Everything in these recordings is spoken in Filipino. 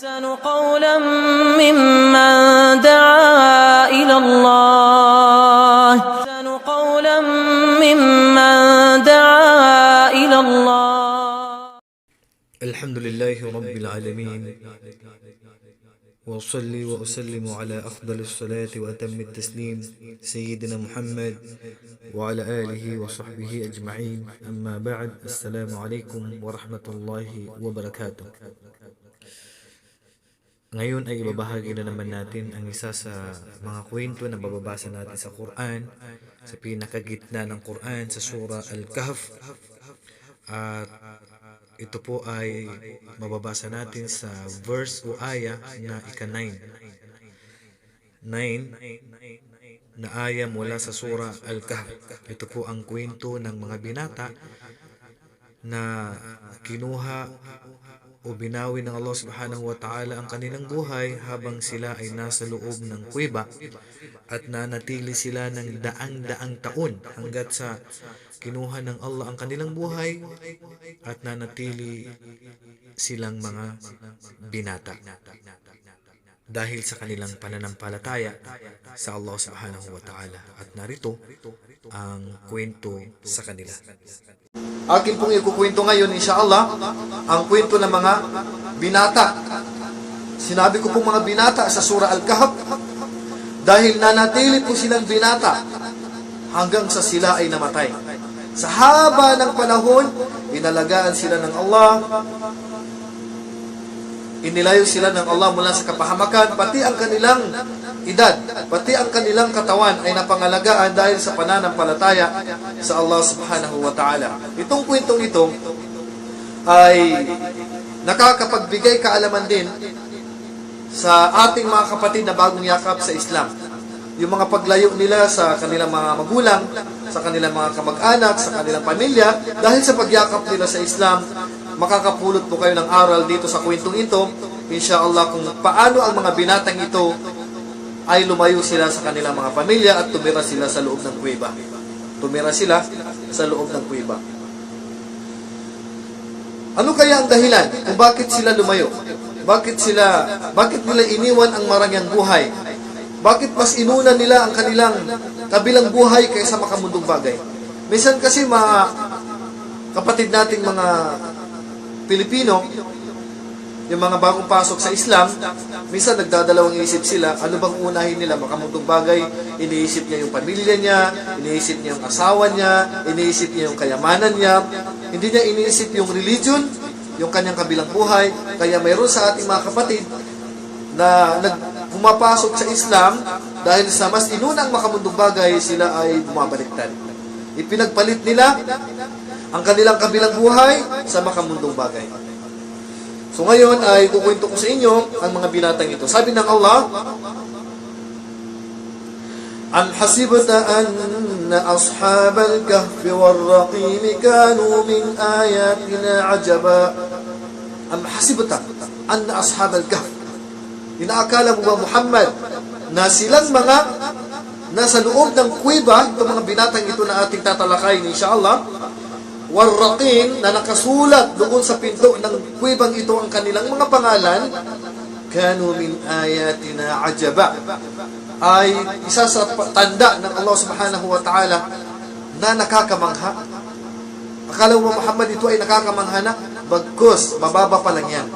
أحسن قولا ممن دعا إلى الله أحسن قولا ممن دعا إلى الله. الحمد لله رب العالمين، وأصلي وأسلم على أفضل الصلاة وأتم التسليم سيدنا محمد وعلى آله وصحبه أجمعين. أما بعد، السلام عليكم ورحمة الله وبركاته. Ngayon ay ibabahagi na naman natin ang isa sa mga kwento na bababasa natin sa Quran, sa pinakagitna ng Quran, sa Surah Al-Kahf. At ito po ay mababasa natin sa verse o aya na ika-9. 9 na aya mula sa Surah Al-Kahf. Ito po ang kwento ng mga binata na kinuha o binawi ng Allah subhanahu wa ta'ala ang kanilang buhay habang sila ay nasa loob ng kuweba at nanatili sila ng daang-daang taon hanggat sa kinuha ng Allah ang kanilang buhay at nanatili silang mga binata dahil sa kanilang pananampalataya sa Allah subhanahu wa ta'ala. At narito ang kwento sa kanila. Akin pong ikukwento ngayon, insyaAllah, ang kwento ng mga binata. Sinabi ko pong mga binata sa Surah Al-Kahf dahil nanatili po silang binata hanggang sa sila ay namatay. Sa haba ng panahon, inalagaan sila ng Allah, inilayo sila ng Allah mula sa kapahamakan, pati ang kanilang edad, pati ang kanilang katawan ay napangalagaan dahil sa pananampalataya sa Allah subhanahu wa ta'ala. Itong kwentong ito ay nakakapagbigay kaalaman din sa ating mga kapatid na bagong yakap sa Islam. Yung mga paglayo nila sa kanilang mga magulang, sa kanilang mga kamag-anak, sa kanilang pamilya, dahil sa pagyakap nila sa Islam, makakapulot po kayo ng aral dito sa kwentong ito, insyaAllah, kung paano ang mga binatang ito ay lumayo sila sa kanilang mga pamilya at tumira sila sa loob ng kuweba. Tumira sila sa loob ng kuweba. Ano kaya ang dahilan kung bakit sila lumayo? Bakit nila iniwan ang marangyang buhay? Bakit mas inuna nila ang kanilang kabilang buhay kaysa makamundong bagay? Minsan kasi mga kapatid nating mga Pilipino, yung mga bagong pasok sa Islam, minsan nagdadalawang isip sila, ano bang unahin nila? Makamundong bagay, iniisip niya yung pamilya niya, iniisip niya yung asawa niya, iniisip niya yung kayamanan niya, hindi niya iniisip yung religion, yung kanyang kabilang buhay. Kaya mayroon sa ating mga kapatid na pumapasok sa Islam dahil sa mas inunang makamundong bagay, sila ay bumabaliktad. Ipinagpalit nila ang kanilang kabilang buhay sa makamundong bagay. So ngayon ay kukwento ko sa inyo ang mga binatang ito. Sabi ng Allah, Am hasibta anna ashabal kahfi war-raqim kanu min ayatina ajaba. Am hasibta anna ashabal kahfi. Inaakala mo ba, Muhammad, na silang mga nasa loob ng kuweba, itong mga binatang ito na ating tatalakayin, insyaAllah, war-raqim, na nakasulat doon sa pinto ng kuwebang ito ang kanilang mga pangalan, kanu min ayatina ajaba, ay isa sa tanda ng Allah subhanahu wa ta'ala na nakakamangha. Akala mo, Muhammad, ito ay nakakamangha na? Bagkus, mababa pa lang yan.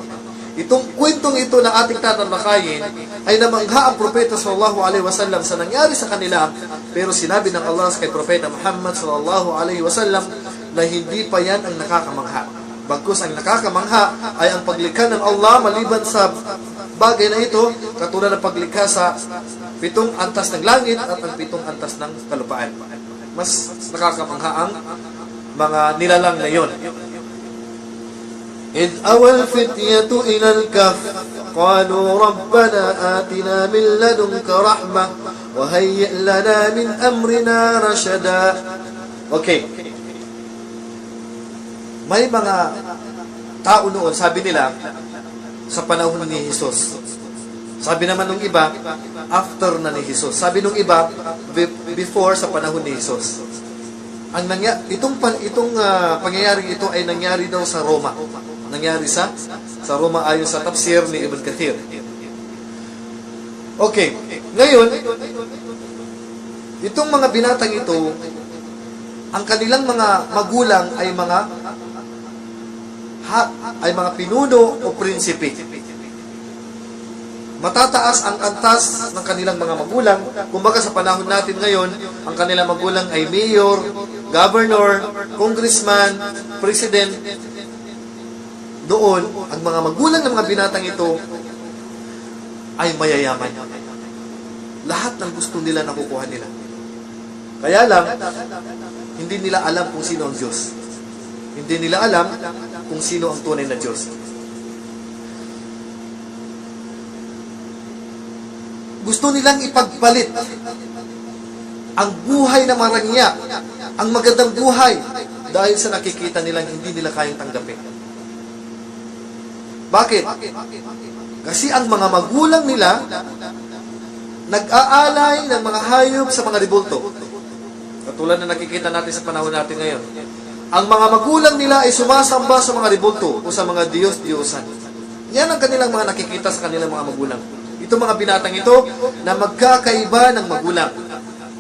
Itong kwentong ito na ating tatalakayin ay namangha ang propeta sallallahu alaihi wasallam sa nangyari sa kanila, pero sinabi ng Allah kay propeta Muhammad sallallahu alaihi wasallam na hindi pa yan ang nakakamangha. Bagkus ang nakakamangha ay ang paglikha ng Allah maliban sa bagay na ito, katulad ng paglikha sa 7 antas ng langit at ang 7 antas ng kalupaan. Mas nakakamangha ang mga nilalang na yon. إذ أوى الفتية إلى الكهف قالوا ربنا آتنا من لدنك رحمة وهيئ لنا من أمرنا رشدا. Okay. May mga tao noon, sabi nila, sa panahon ni Jesus. Sabi naman nung iba, after na ni Jesus. Sabi nung iba, before sa panahon ni Jesus. Itong pangyayari ito ay nangyari daw sa Roma. Nangyari sa Sa Roma ayon sa tafsir ni Ibn Kathir. Okay. Ngayon, itong mga binatang ito, ang kanilang mga magulang ay mga pinuno o prinsipe. Matataas ang antas ng kanilang mga magulang. Kumbaga sa panahon natin ngayon, ang kanilang magulang ay mayor, governor, congressman, president. Doon, ang mga magulang ng mga binatang ito ay mayayaman. Lahat ng gusto nila nakukuha nila. Kaya lang, hindi nila alam kung sino ang Diyos. Hindi nila alam kung sino ang tunay na Diyos. Gusto nilang ipagpalit ang buhay na marangya, ang magandang buhay, dahil sa nakikita nilang hindi nila kayang tanggapin. Bakit? Kasi ang mga magulang nila nag-aalay ng mga hayop sa mga ribulto. Katulad na nakikita natin sa panahon natin ngayon. Ang mga magulang nila ay sumasamba sa mga ribulto o sa mga Diyos-Diyosan. Yan ang kanilang mga nakikita sa kanilang mga magulang. Itong mga binatang ito na magkakaiba ng magulang.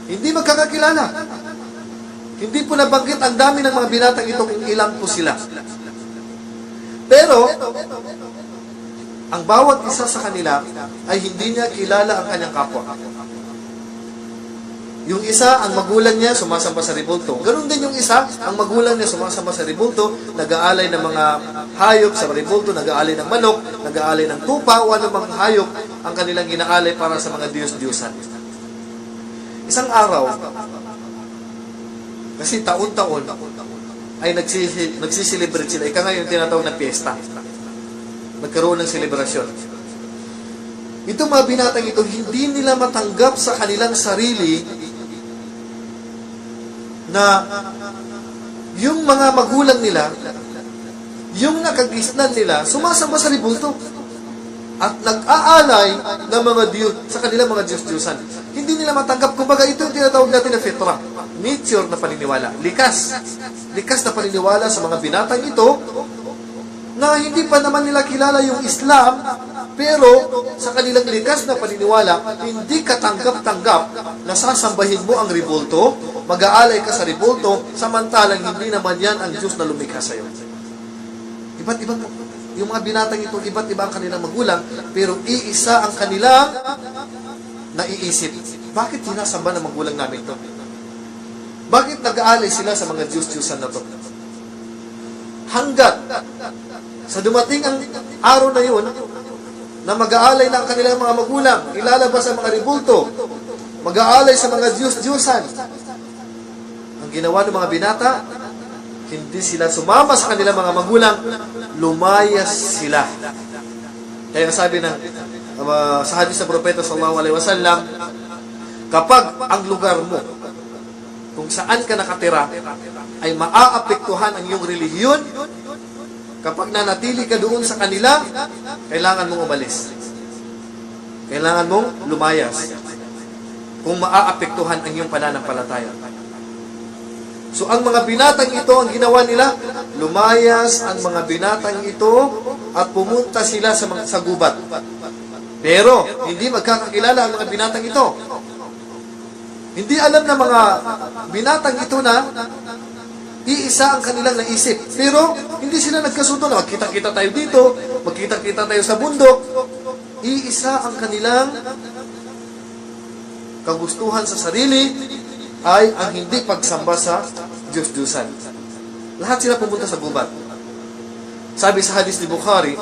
Hindi magkakakilala. Hindi po nabanggit ang dami ng mga binatang ito kung ilang po sila. Pero, ang bawat isa sa kanila ay hindi niya kilala ang kanyang kapwa. Yung isa, ang magulang niya, sumasamba sa ribulto. Ganun din yung isa, ang magulang niya sumasamba sa ribulto, nag-aalay ng mga hayop sa ribulto, nag-aalay ng manok, nag-aalay ng tupa, o ano mga hayop ang kanilang ginaalay para sa mga Diyos-Diyosan. Isang araw, kasi taon-taon, ay nagsiselebrate sila. Ika ngayon tinatawag na piyesta. Nagkaroon ng selebrasyon. Itong mga binatang ito, hindi nila matanggap sa kanilang sarili na yung mga magulang nila, yung nakagisnan nila, sumasamba sa ribulto at nag-aalay ng mga Diyos sa kanilang mga Diyos-Diyosan. Hindi nila matanggap. Kumbaga, ito yung tinatawag natin na fitra, nature na paniniwala. Likas na paniniwala sa mga binatang ito na hindi pa naman nila kilala yung Islam, pero sa kanilang likas na paniniwala, hindi katanggap-tanggap na sasambahin mo ang ribulto, mag-aalay ka sa ribulto, samantalang hindi naman yan ang Diyos na lumikha sa'yo. Iba't ibang, yung mga binatang ito, iba't iba ang kanilang magulang, pero iisa ang kanilang naiisip. Bakit sinasamba ng magulang namin ito? Bakit nag-aalay sila sa mga Diyos-Diyosan na ito? Hanggat sa dumating ang araw na yun, na mag-aalay na ang kanilang mga magulang, ilalabas ang mga ribulto, mag-aalay sa mga Diyos-Diyosan. Ang ginawa ng mga binata, hindi sila sumama sa kanilang mga magulang, lumayas sila. Kaya sabi ng sa hadis sa propeta sallallahu alaihi wasallam, kapag ang lugar mo, kung saan ka nakatira, ay maaapektuhan ang iyong relihiyon, kapag nanatili ka doon sa kanila, kailangan mong umalis. Kailangan mong lumayas. Kung maaapektuhan ang iyong pananampalataya. So, ang mga binatang ito, ang ginawa nila, lumayas ang mga binatang ito at pumunta sila sa gubat. Pero, hindi magkakakilala ang mga binatang ito. Hindi alam ng mga binatang ito na iisa ang kanilang naisip. Pero, hindi sila nagkasundo na magkita-kita tayo dito, magkita-kita tayo sa bundok. Iisa ang kanilang kagustuhan sa sarili ay ang hindi pagsamba sa Diyos-Diyosan. Lahat sila pumunta sa gubat. Sabi sa hadis ni Bukhari,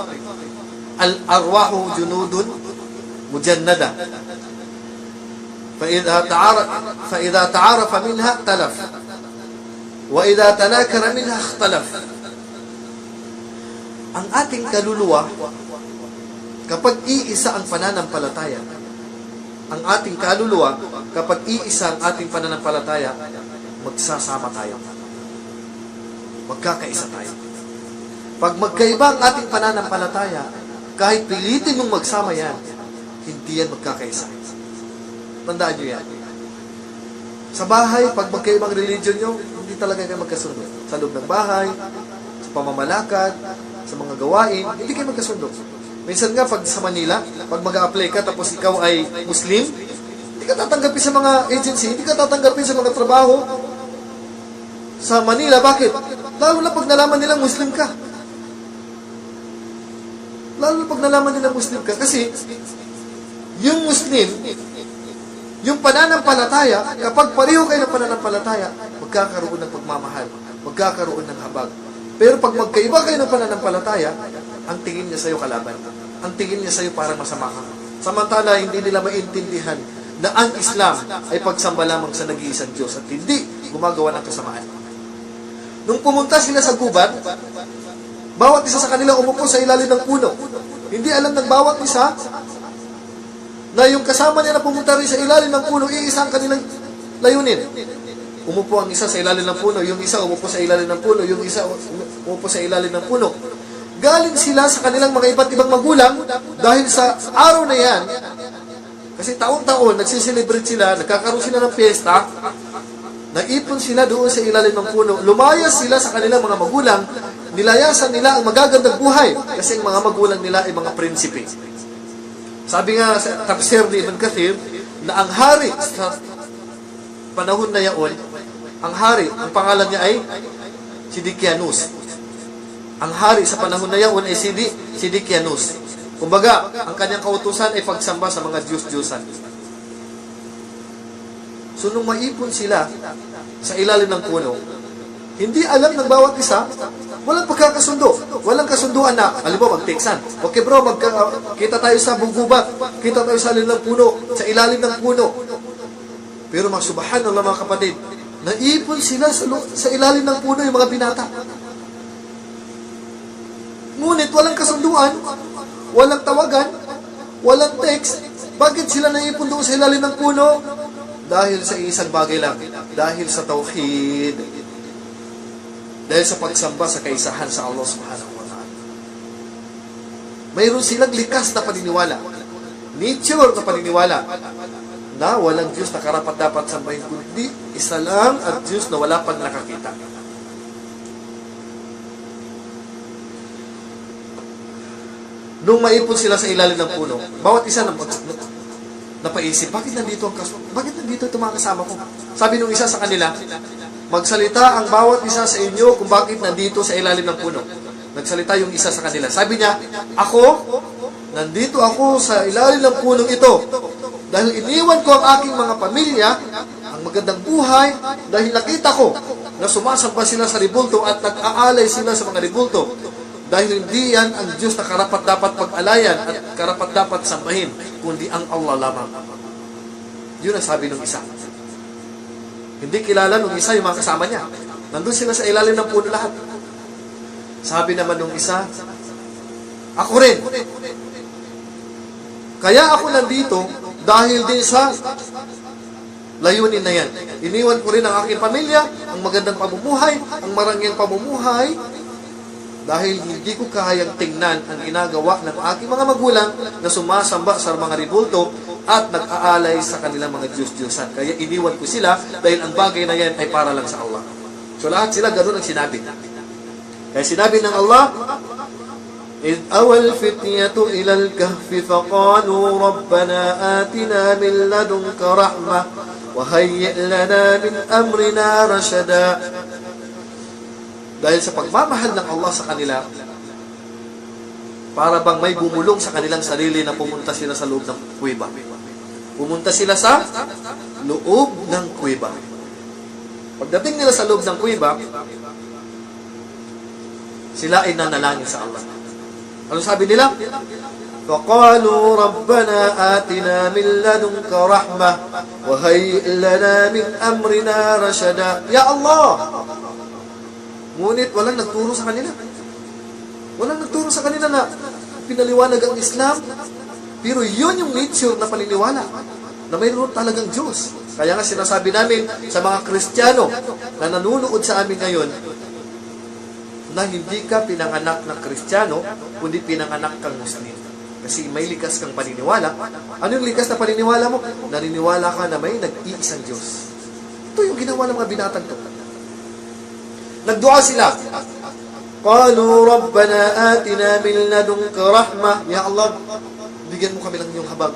al-arwahu junudun mujannada. فإذا تعارف منها اختلف وإذا تناكر منها اختلف. Ang ating kaluluwa, kapag iisa ang pananampalataya, ang ating kaluluwa, kapag iisa ang ating pananampalataya, magsasama tayo. Magkakaisa tayo. Pag magkaiba ang ating pananampalataya, kahit pilitin mong magsama yan, hindi yan magkakaisa. Tandaan nyo yan. Sa bahay, pag magkaibang religion nyo, hindi talaga kayo magkasunod. Sa loob ng bahay, sa pamamalakad, sa mga gawain, hindi kayo magkasundo. Minsan nga, pag sa Manila, pag mag-a-apply ka, tapos ikaw ay Muslim, hindi ka tatanggapin sa mga agency, hindi ka tatanggapin sa mga trabaho sa Manila. Bakit? Lalo na pag nalaman nilang Muslim ka. Lalo na pag nalaman nilang Muslim ka. Kasi, yung Muslim, yung pananampalataya, kapag pareho kayo ng pananampalataya, magkakaroon ng pagmamahal, magkakaroon ng habag. Pero pag magkaiba kayo ng pananampalataya, ang tingin niya sa'yo kalaban. Ang tingin niya sa'yo parang masama ka. Samantala, hindi nila maintindihan na ang Islam ay pagsamba lamang sa nag-iisang Diyos at hindi gumagawa ng kasamaan. Nung pumunta sila sa gubat, bawat isa sa kanila umupo sa ilalim ng puno. Hindi alam ng bawat isa na yung kasama niya na pumunta rin sa ilalim ng puno, iisa ang kanilang layunin. Umupo ang isa sa ilalim ng puno, yung isa umupo sa ilalim ng puno, yung isa umupo sa ilalim ng puno. Galing sila sa kanilang mga iba't ibang magulang dahil sa araw na yan, kasi taon-taon, nagsiselebrate sila, nagkakaroon sila ng piyesta, naipon sila doon sa ilalim ng puno, lumayas sila sa kanilang mga magulang, nilayasan nila ang magagandang buhay kasi ang mga magulang nila ay mga prinsipe. Sabi nga sa tafsir ni Ibn Kathir na ang hari sa panahon na yaon, ang hari, ang pangalan niya ay Siddiqianus. Ang hari sa panahon na yaon ay Siddiqianus. Kumbaga, ang kanyang kautusan ay pagsamba sa mga Diyos-Diyosan. So, nung maipon sila sa ilalim ng puno, hindi alam ng bawat isa, walang pagkakasundo. Walang kasunduan na, alam mo, mag-teksan. Okay bro, kita tayo sa bugubat, kita tayo sa ilalim ng puno, sa ilalim ng puno. Pero subhanallah mga kapatid, naipon sila sa ilalim ng puno yung mga binata. Ngunit walang kasunduan, walang tawagan, walang text. Bakit sila naipon doon sa ilalim ng puno? Dahil sa isang bagay lang, dahil sa tauhid. Dahil sa pagsamba sa kaisahan sa Allah subhanahu wa ta'ala. Mayroon silang likas na paniniwala. Nature na paniniwala. Na walang Diyos na karapat-dapat sambahin, kundi isa lang at Diyos na wala pang nakakita. Nung maipon sila sa ilalim ng puno, bawat isa napaisip, bakit nandito itong mga kasama ko? Sabi nung isa sa kanila, magsalita ang bawat isa sa inyo kung bakit nandito sa ilalim ng puno. Nagsalita yung isa sa kanila. Sabi niya, nandito ako sa ilalim ng punong ito dahil iniwan ko ang aking mga pamilya, ang magandang buhay, dahil nakita ko na sumasamba sila sa ribulto at nag-aalay sila sa mga ribulto. Dahil hindi yan ang Diyos na karapat-dapat pag-alayan at karapat-dapat sambahin, kundi ang Allah lamang. Yun ang sabi ng isa. Hindi kilala nung isa yung mga kasama niya. Nandun sila sa ilalim ng puno lahat. Sabi naman nung isa, ako rin. Kaya ako nandito dahil din sa layunin na yan. Iniwan ko rin ang aking pamilya, ang magandang pamumuhay, ang marangyang pamumuhay, dahil hindi ko kayang tingnan ang ginagawa ng aking mga magulang na sumasamba sa mga ribulto at nag-aalay sa kanilang mga Diyos-Diyosan. Kaya iniwan ko sila dahil ang bagay na yan ay para lang sa Allah. So lahat sila ganoon ang sinabi. Kaya sinabi ng Allah, إِذْ أَوَى الْفِتْيَةُ إِلَى الْكَهْفِ فَقَالُوا رَبَّنَا آتِنَا مِنْ لَدُنْكَ رَحْمَةً وَهَيِّئْ لَنَا مِنْ أَمْرِنَا رَشَدًا. Dahil sa pagmamahal ng Allah sa kanila, para bang may bumulong sa kanilang sarili na pumunta sila sa loob ng kuweba. Pumunta sila sa loob ng kuweba. Pagdating nila sa loob ng kuweba, sila ay nanalangin sa Allah. Ano sabi nila? فَقَالُوا رَبَّنَا آتِنَا مِنْ لَدُنْكَ رَحْمَةً وَهَيِّئْ لَنَا مِنْ أَمْرِنَا رَشَدًا. Ya Allah! Ngunit walang nagturo sa kanila. Walang nagturo sa kanila na pinaliwanag ang Islam. Pero yun yung nature na paniniwala. Na mayroon talagang Diyos. Kaya nga sinasabi namin sa mga Kristiyano na nanunood sa amin ngayon na hindi ka pinanganak na Kristiyano, kundi pinanganak kang Muslim. Kasi may likas kang paniniwala. Ano yung likas na paniniwala mo? Naniniwala ka na may nag-iisang Diyos. Ito yung ginawa ng mga binatang to. Nagdua sila. قالوا ربنا آتنا من لدنك رحمة. Ya Allah, bigyan mo kami ng iyong habag.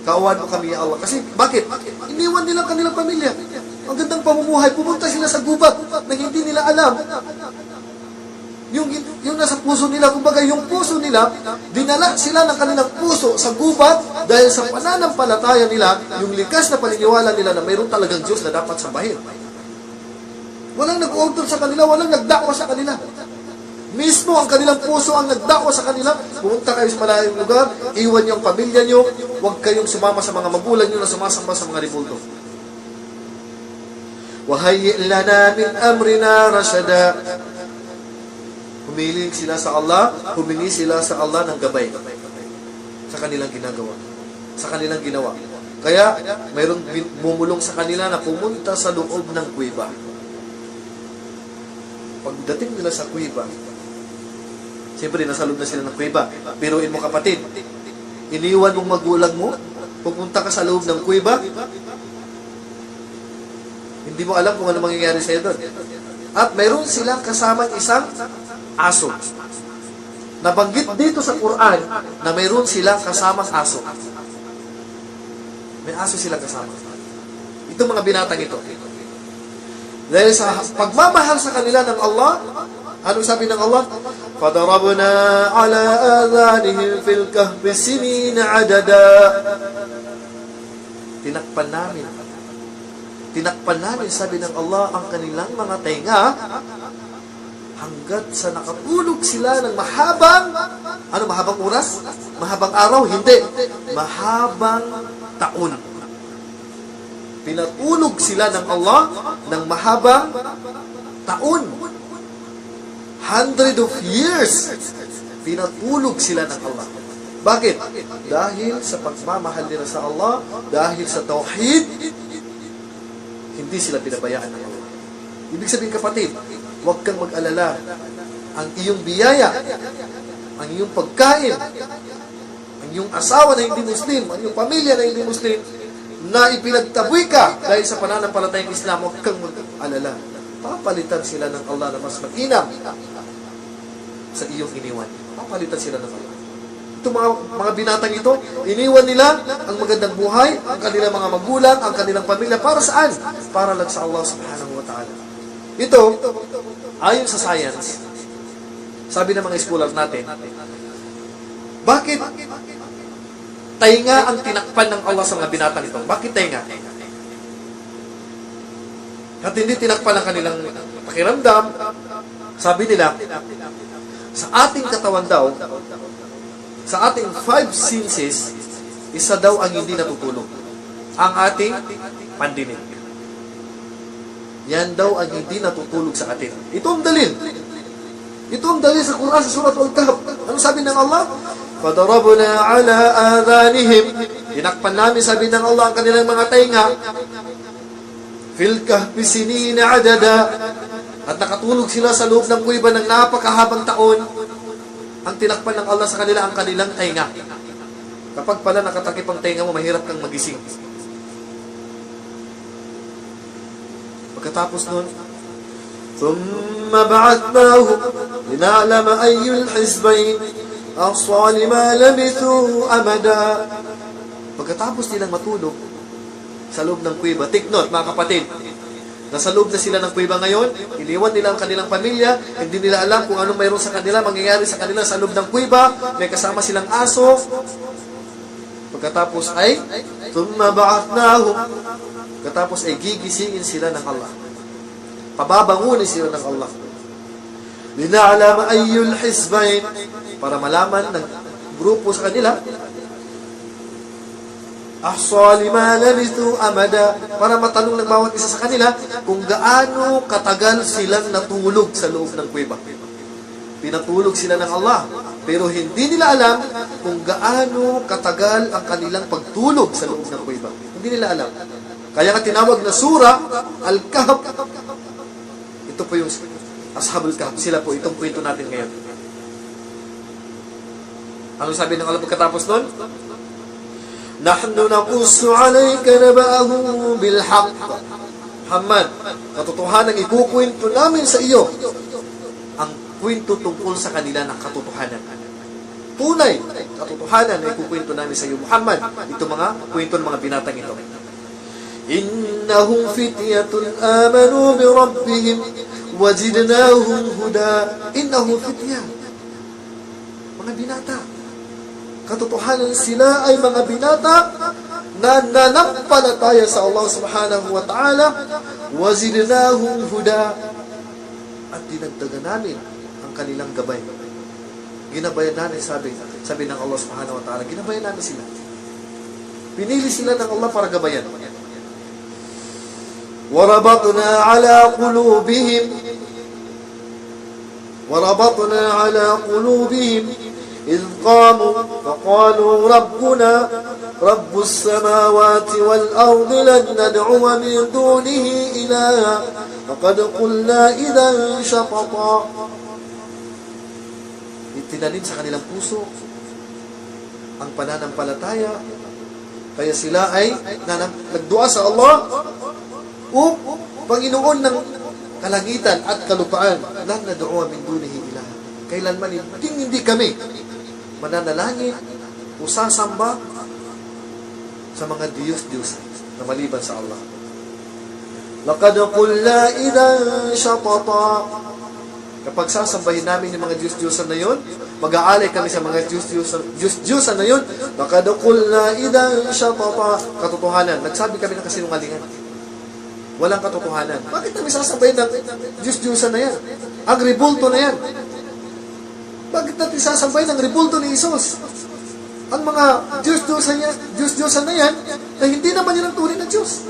Kaawaan mo kami, ya Allah. Kasi, bakit? Iniwan nila kanilang pamilya. Ang gandang pamumuhay. Pumunta sila sa gubat na hindi nila alam. Yung nasa puso nila, kumbaga yung puso nila, dinala sila ng kanilang puso sa gubat dahil sa pananampalataya nila, yung likas na paniniwala nila na mayroon talagang Diyos na dapat sambahin. Walang nag-order sa kanila, walang nagdakwa sa kanila. Mismo ang kanilang puso ang nagdakwa sa kanila. Pumunta kayo sa malayong lugar, iwan niyo ang pamilya niyo, huwag kayong sumama sa mga magulang niyo na sumasamba sa mga ribulto. وَهَيِّئْ لَنَا مِنْ أَمْرِنَا رَشَدًا. Humiling sila sa Allah, humingi sila sa Allah ng gabay sa kanilang ginagawa, sa kanilang ginawa. Kaya, mayroon bumulong sa kanila na pumunta sa loob ng kuweba. Pagdating nila sa kuweba, siyempre nasa loob na sila ng kuweba. Biruin mo kapatid, iniwan mong magulang mo, pupunta ka sa loob ng kuweba, hindi mo alam kung ano mangyayari sa'yo doon. At mayroon silang kasamang isang aso. Nabanggit dito sa Quran na mayroon silang kasamang aso. May aso silang kasama. Itong mga binatang ito. Dahil sa pagmamahal sa kanila ng Allah, anong sabi ng Allah? فَضَرَبْنَا عَلَىٰ آذَانِهِمْ فِي الْكَهْفِ سِنِينَ عَدَدًا. Tinakpan namin, sabi ng Allah, ang kanilang mga tenga hanggat sa nakatulog sila ng mahabang oras? Mahabang araw? Hindi. Mahabang taon. Pinatulog sila ng Allah ng mahabang taon. 100 of years. Pinatulog sila ng Allah. Bakit? Dahil sa pagmamahal nila sa Allah, dahil sa tauhid, hindi sila pinabayaan ng Allah. Ibig sabihin kapatid, huwag kang mag-alala. Ang iyong biyaya, ang iyong pagkain, ang iyong asawa na hindi Muslim, ang iyong pamilya na hindi Muslim, na ipinagtaboy ka dahil sa pananampalatayang Islam, huwag kang mag-alala. Papalitan sila ng Allah na mas mag-inam sa iyong iniwan. Papalitan sila ng Allah. Itong mga binatang ito, iniwan nila ang magandang buhay, ang kanilang mga magulang, ang kanilang pamilya. Para saan? Para lang sa Allah subhanahu wa ta'ala. Ito, ayon sa science, sabi ng mga scholars natin, bakit tainga ang tinakpan ng Allah sa mga binatang ito? Bakit tainga? At hindi tinakpan ang kanilang pakiramdam. Sabi nila, sa ating katawan daw, sa ating 5 senses, isa daw ang hindi natutulog. Ang ating pandinig. Yan daw ang hindi natutulog sa atin. Ito ang dalil. Ito ang dalil sa Quran, sa Surah Al-Kahf. Ano sabi ng Allah? فَضَرَبْنَا عَلَىٰ آذَانِهِمْ. Tinakpan namin, sabi ng Allah, ang kanilang mga tainga. فِي الْكَهْفِ سِنِينَ عَدَدًا. At nakatulog sila sa loob ng kuweba ng napakahabang taon. Ang tinakpan ng Allah sa kanila ang kanilang tainga. Kapag pala nakatakip ang tainga mo, mahirap kang magising. Pagkatapos nun, ثُمَّ بَعَثْنَاهُمْ لِنَعْلَمَ أَيُّ الْحِزْبَيْنِ أَحْصَىٰ لِمَا لَبِثُوا أَمَدًا. Pagkatapos nilang matulog sa loob ng kuweba, take note mga kapatid, nasa loob na sila ng kuweba ngayon, iniwan nila ang kanilang pamilya, hindi nila alam kung anong mayroon sa kanila, mangyayari sa kanila sa loob ng kuweba, may kasama silang aso. Pagkatapos ay, ثُمَّ بَعَثْنَاهُمْ. Pagkatapos ay gigisingin sila ng Allah. Pababangunin sila ng Allah. لِنَعْلَمَ أَيُّ الْحِزْبَيْنِ. Para malaman ng grupo sa kanila, أَحْصَىٰ لِمَا لَبِثُوا أَمَدًا. Para matanong ng bawat isa sa kanila kung gaano katagal silang natulog sa loob ng kuweba. Pinatulog sila ng Allah, pero hindi nila alam kung gaano katagal ang kanilang pagtulog sa loob ng kuweba. Hindi nila alam. Kaya nga tinawag na Surah Al-Kahf. Ito po yung Ashabul Kahf. Sila po, itong kwento natin ngayon. Ano sabi ng Allah pagkatapos nun? نحن نقص عليك نبأه بالحق. Muhammad, katotohanan ikukwento namin sa iyo ang kwento tungkol sa kanila ng katotohanan. Tunay, katotohanan ay kukwento namin sa iyo, Muhammad. Ito mga kwento ng mga binatang ito. Innahum fityatun amanu bi rabbihim wazidnahum huda. Innahum fityah. Mga binata. Katotohanan sila ay mga binata na nanampalataya sa Allah subhanahu wa ta'ala, wazidnahum huda, at dinagdagan namin ang kanilang gabay. Ginabayan namin, sabi ng Allah subhanahu wa ta'ala, ginabayan namin sila. Pinili sila ng Allah para gabayan. وَرَبَطْنَا عَلَى قُلُوبِهِمْ إِذْ قَامُوا فَقَالُوا رَبُّنَا رَبُّ السَّمَاوَاتِ وَالْأَرْضِ لَن نَّدْعُوَ مِن دُونِهِ إِلَٰهًا لَقَدْ قُلْنَا إِذًا شَطَطًا. Itinanim sa kanilang puso ang pananampalataya, kaya sila ay nagdua sa Allah, O Panginoon ng kalangitan at kalupaan, lan nad'uwa min dunihi ilaha. Kailanman hindi kami mananalangin o sasamba sa mga Diyos na maliban sa Allah. Laqad qulna idan shatata. Kapag sasambahin namin yung mga Diyos-Diyosan na yun, mag-aalay kami sa mga Diyos-Diyosan na yun, laqad qulna idan shatata. Katotohanan, nagsabi kami ng kasinungalingan. Walang katotohanan. Bakit namin sasabayin ng Diyos-Diyosan na yan? Ang rebulto na yan. Bakit natin sasabayin ng rebulto ni Jesus? Ang mga Diyos-Diyosan na yan, na hindi naman yan ang tunay na Diyos.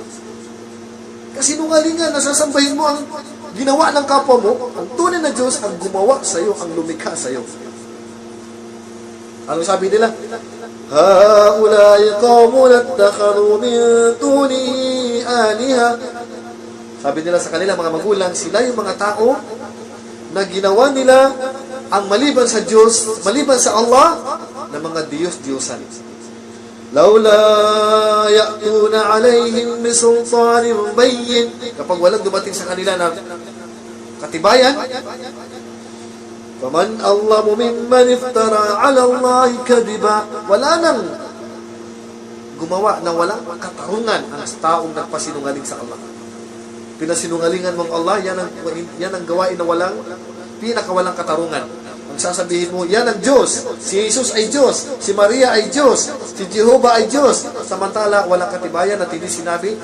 Kasinungalingan na sasambahin mo ang ginawa ng kapwa mo, ang tunay na Diyos ang gumawa sa iyo, ang lumikha sa iyo. Ano sabi nila? Haulai qaumun attakhadhu min dunihi aliha. Sabi nila sa kanila mga magulang, sila yung mga tao na ginawa nila ang maliban sa Diyos, maliban sa Allah, na mga Diyos-Diyosan. Laula ya'tuna alaihim bisultanin bayyin. Kapag walang dumating sa kanila na katibayan, faman allamu mimman iftara ala Allah kadiba. Wala nang gumawa na walang katarungan ang taong nagpasinungaling sa Allah. Pinasinungalingan mong Allah, yan ang gawain na pinakawalang katarungan. Ang sasabihin mo, yan ang Diyos. Si Jesus ay Diyos. Si Maria ay Diyos. Si Jehovah ay Diyos. Samantala, walang katibayan at hindi sinabi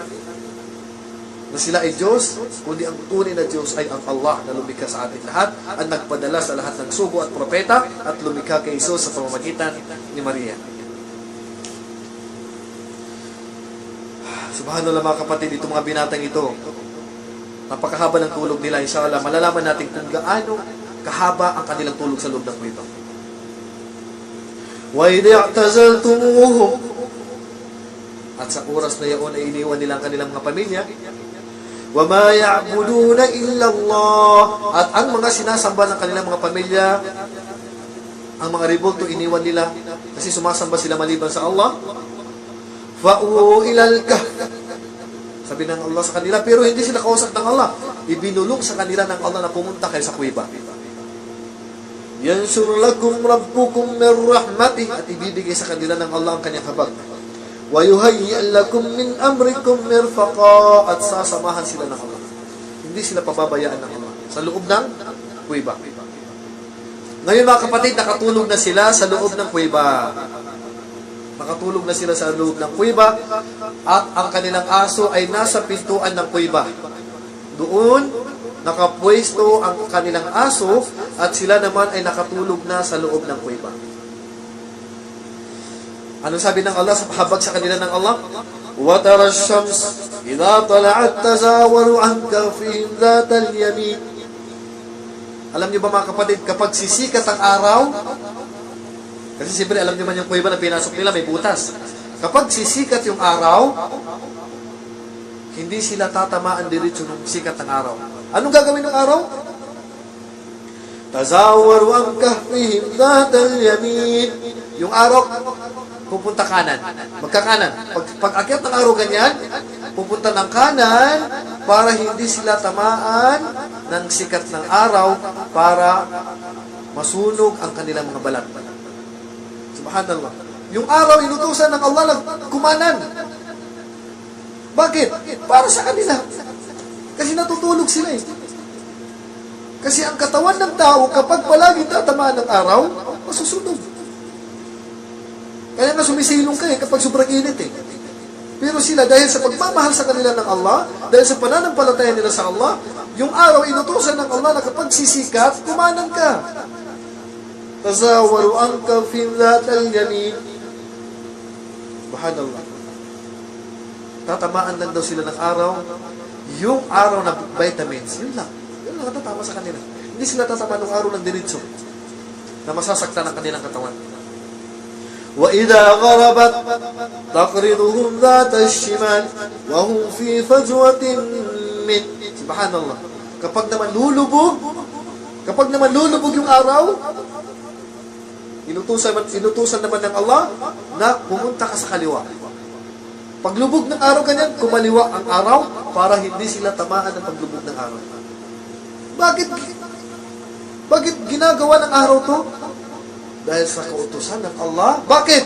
na sila ay Diyos, kundi ang tunay na Diyos ay ang Allah na lumikha sa ating lahat at nagpadala sa lahat ng sugo at propeta at lumikha kay Jesus sa pamamagitan ni Maria. Subhanallah mga kapatid, itong mga binatang ito, napakahaba ng tulog nila. Inshallah, malalaman natin kung gaano kahaba ang kanilang tulog sa loob ng kuweba. Wa id'tazaltumuhum, at sa oras na iyon ay iniwan nila ang kanilang mga pamilya. Wa ma ya'buduna illa Allah, at ang mga sinasamba ng kanilang mga pamilya, ang mga rebulto iniwan nila kasi sumasamba sila maliban sa Allah. Fa'u ilal kahf, sabi ng Allah sa kanila, pero hindi sila kausap ng Allah. Ibinulong sa kanila ng Allah na pumunta kayo sa kuweba. Yansur lakum rabbukum min rahmatih, at ibibigay sa kanila ng Allah ang kanyang habag. Wa yuhayyi lakum min amrikum mirfaqa, at sasamahan sila ng Allah. Hindi sila pababayaan ng Allah sa loob ng kuweba. Ngayon mga kapatid, nakatulog na sila sa loob ng kuweba. Nakatulog na sila sa loob ng kuweba at ang kanilang aso ay nasa pintuan ng kuweba. Doon, nakapwesto ang kanilang aso at sila naman ay nakatulog na sa loob ng kuweba. Ano sabi ng Allah sa pahabag sa kanila ng Allah? وَتَرَى الشَّمْسِ إِذَا طَلَعَتْ تَزَاوَرُ عَنْ كَهْفِهِمْ ذَاتَ الْيَمِينِ. Alam niyo ba mga kapatid, kapag sisikat ang araw, kasi siyempre alam niyo man yung kuweba na pinasok nila may butas. Kapag sisikat yung araw, hindi sila tatamaan diretso ng sikat ng araw. Anong gagawin ng araw? Tazawaru ang kahfihim dhatal yamin. Yung araw, pupunta kanan. Magkakanan. Pag akyat ng araw ganyan, pupunta ng kanan para hindi sila tamaan ng sikat ng araw para masunog ang kanilang mga balat. Subhanallah. Yung araw, inutusan ng Allah na kumanan. Bakit? Para sa kanila. Kasi natutulog sila eh. Kasi ang katawan ng tao, kapag palagi tatamaan ng araw, masusunog. Kaya nga sumisilong ka eh, kapag sobrang init eh. Pero sila, dahil sa pagmamahal sa kanila ng Allah, dahil sa pananampalataya nila sa Allah, yung araw, inutusan ng Allah na kapag sisikat, kumanan ka. Tazawaru anka fi dhat al-yamin. Subhanallah. Tatamaan lang daw sila ng araw, yung araw na vitamins, yun lang ang tatama sa kanila. Hindi sila tatama ng araw ng diretso na masasaktan ang kanilang katawan. Wa idha gharabat taqriduhum dhat al-shimal wa hum fi fajwatin min. Subhanallah. Kapag naman lulubog yung araw, inutusan naman ng Allah na pumunta ka sa kaliwa. Paglubog ng araw ganyan, kumaliwa ang araw para hindi sila tamaan ng paglubog ng araw. Bakit ginagawa ng araw to? Dahil sa kautusan ng Allah. Bakit?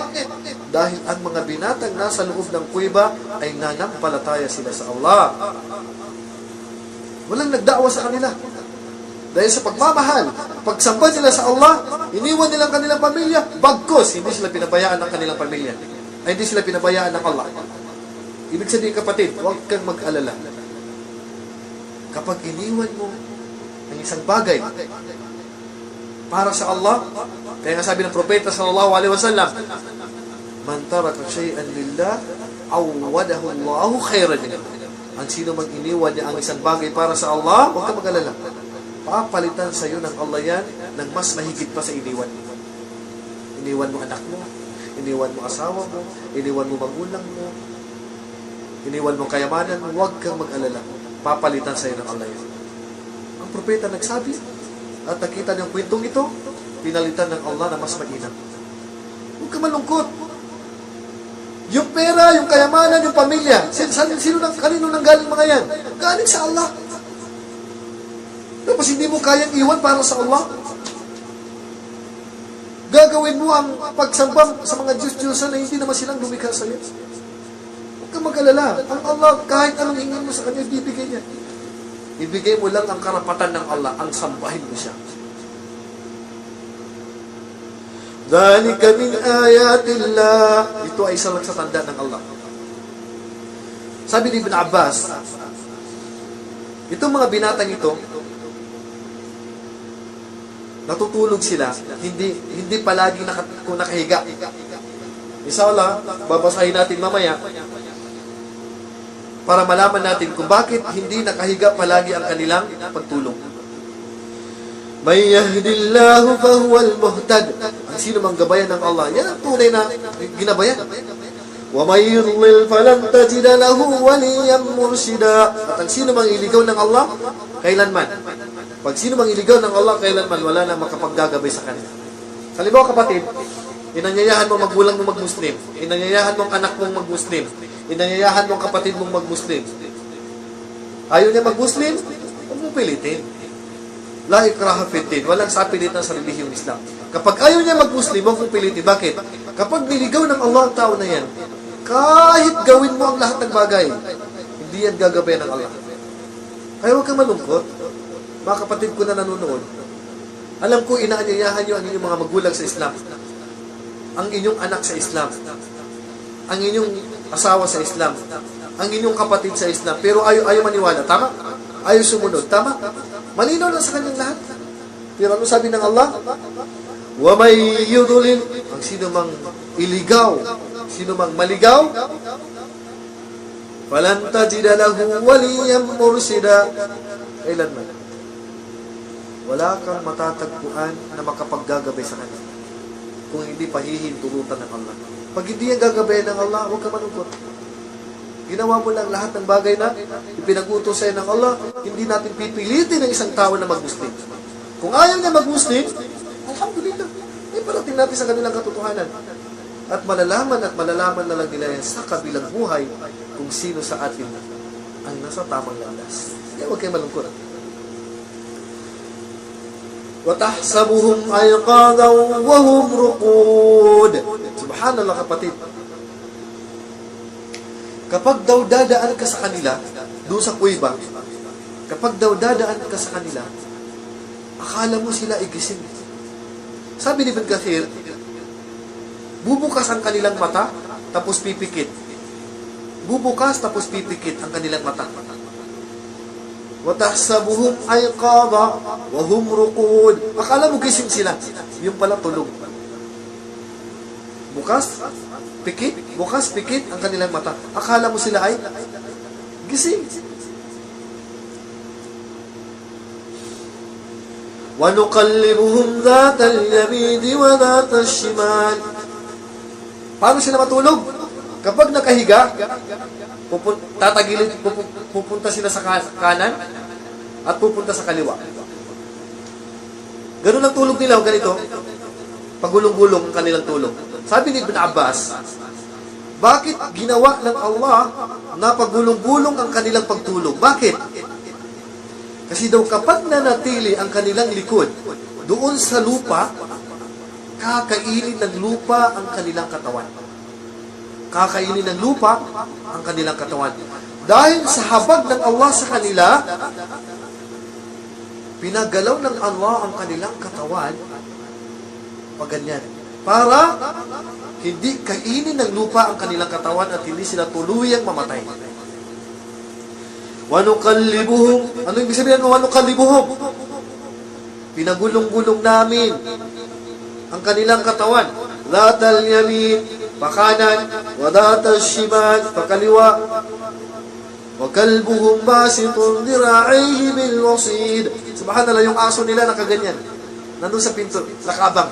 Dahil ang mga binatang nasa loob ng kuweba ay nanampalataya sila sa Allah. Walang nagdaawa sa kanila. Dahil sa pagmamahal, pagsamba nila sa Allah, iniwan nilang kanilang pamilya, bagkos, hindi sila pinabayaan ng kanilang pamilya. Ay hindi sila pinabayaan ng Allah. Ibig sabihin, kapatid, huwag kang mag-alala. Kapag iniwan mo ang isang bagay para sa Allah, kaya nga sabi ng propeta sallallahu alaihi wasallam, man taraka shay'an lillah, awwadahu Allahu khairan minhu. Ang sino mang iniwan niya ang isang bagay para sa Allah, huwag kang mag-alala. Papalitan sa iyo ng Allah yan ng mas mahigit pa sa iniwan mo. Iniwan mo anak mo, iniwan mo asawa mo, iniwan mo magulang mo, iniwan mo kayamanan mo, huwag kang mag-alala. Papalitan sa iyo ng Allah yan. Ang propeta nagsabi, at nakita niyang kwentong ito, pinalitan ng Allah na mas mainam. Huwag kang malungkot. Yung pera, yung kayamanan, yung pamilya, kanino nang galing mga yan? Galing sa Allah. Tapos hindi mo kayang iwan para sa Allah. Gagawin mo ang pagsamba sa mga Diyos-Diyosan na hindi naman silang lumikha sa iyo. Huwag kang mag-alala. Ang Allah, kahit anong hingin mo sa Kanya, ibibigay niya. Ibigay mo lang ang karapatan ng Allah, ang sambahin mo siya. Dhalika min ayatillah. Ito ay isa lang sa tanda ng Allah. Sabi ni Ibn Abbas, itong mga binatang ito, natutulog sila, hindi palagi kung nakahiga. Inshallah, babasahin natin mamaya para malaman natin kung bakit hindi nakahiga palagi ang kanilang pagtulog. May yahdillahu fahuwal muhtad. Ang sino mang gabayan ng Allah, yan ang tunay na ginabayan. Wa may yudlil falan tajida lahu waliyan murshida. At ang sino mang iligaw ng Allah, kailanman. Pag sino mang iligaw ng Allah, kailanman wala na makapaggagabay sa kanila. Halimbawa kapatid, inanyayahan mo magulang mo mag-Muslim, inanyayahan mo ang anak mong mag-Muslim, inanyayahan mo ang kapatid mong mag-Muslim. Ayaw niya mag-Muslim, huwag mong pilitin. La ikraha fid din. Walang sapilitan sa relihiyong Islam. Kapag ayaw niya mag-Muslim, huwag mong pilitin. Bakit? Kapag niligaw ng Allah ang tao na yan, kahit gawin mo ang lahat ng bagay, hindi yan gagabayan ng Allah. Kaya huwag kang malungkot. Mga kapatid ko na nanonood, alam ko inaanyayahan niyo ang inyong mga magulang sa Islam, ang inyong anak sa Islam, ang inyong asawa sa Islam, ang inyong kapatid sa Islam, pero ayaw maniwala. Tama? Ayaw sumunod. Tama? Malinaw lang sa kanyang lahat. Pero ano sabi ng Allah? Wa may yudulin. Ang sino mang iligaw, sino mang maligaw, falan tajida lahu waliyan mursida. Kailanman wala kang matatagpuan na makapaggagabay sa kanya kung hindi pahihintulutan ng Allah. Pag hindi yan gagabayan ng Allah, huwag ka malungkot. Ginawa mo lang lahat ng bagay na ipinag-utos sa'yo ng Allah, hindi natin pipilitin ng isang tao na mag-Muslim. Kung ayaw niya mag-Muslim, alhamdulillah, ay parating natin sa kanilang katotohanan. At malalaman na lang nila yan sa kabilang buhay kung sino sa atin ang nasa tamang landas. Kaya huwag kayo malungkot. وَتَحْسَبُهُمْ أَيْقَاظًا وَهُمْ رُقُودٌ. Subhanallah kapatid. Kapag daw dadaan ka sa kanila, doon sa kuweba, kapag daw dadaan ka sa kanila, akala mo sila igising. Sabi ni Ibn Kathir, bubukas ang kanilang mata, tapos pipikit. Bubukas, tapos pipikit ang kanilang mata. وَتَحْسَبُهُمْ أَيْقَاظًا وَهُمْ رُقُودٌ. Akala mo gising sila, yung pala tulog. Bukas, pikit, bukas, pikit ang kanilang mata. Akala mo sila ay gising. وَنُقَلِّبُهُمْ ذَاتَ الْيَمِينِ وَذَاتَ الشِّمَالِ. Paano sila matulog? Kapag nakahiga, pupunta sila sa kanan at pupunta sa kaliwa. Ganun ang tulog nila, ganito. Pagulong-gulong ang kanilang tulog. Sabi ni Ibn Abbas, bakit ginawa ng Allah na pagulong-gulong ang kanilang pagtulog? Bakit? Kasi daw kapag nanatili ang kanilang likod doon sa lupa, kakainin ng lupa ang kanilang katawan. Kakainin ng lupa ang kanilang katawan. Dahil sa habag ng Allah sa kanila, pinagalaw ng Allah ang kanilang katawan pag ganyan. Para hindi kainin ng lupa ang kanilang katawan at hindi sila tuluyang mamatay. وَنُقَلِّبُهُمْ. Ano ibig sabihin ng وَنُقَلِّبُهُمْ? Pinagulong-gulong namin ang kanilang katawan. ذَاتَ الْيَمِينِ, pakanan, وَذَاتَ الشِّمَالِ, pakaliwa. وَكَلْبُهُمْ بَاسِطٌ ذِرَاعَيْهِ بِالْوَصِيدِ. Subhanallah, yung aso nila nakaganyan. Nandun sa pinto, nakaabang.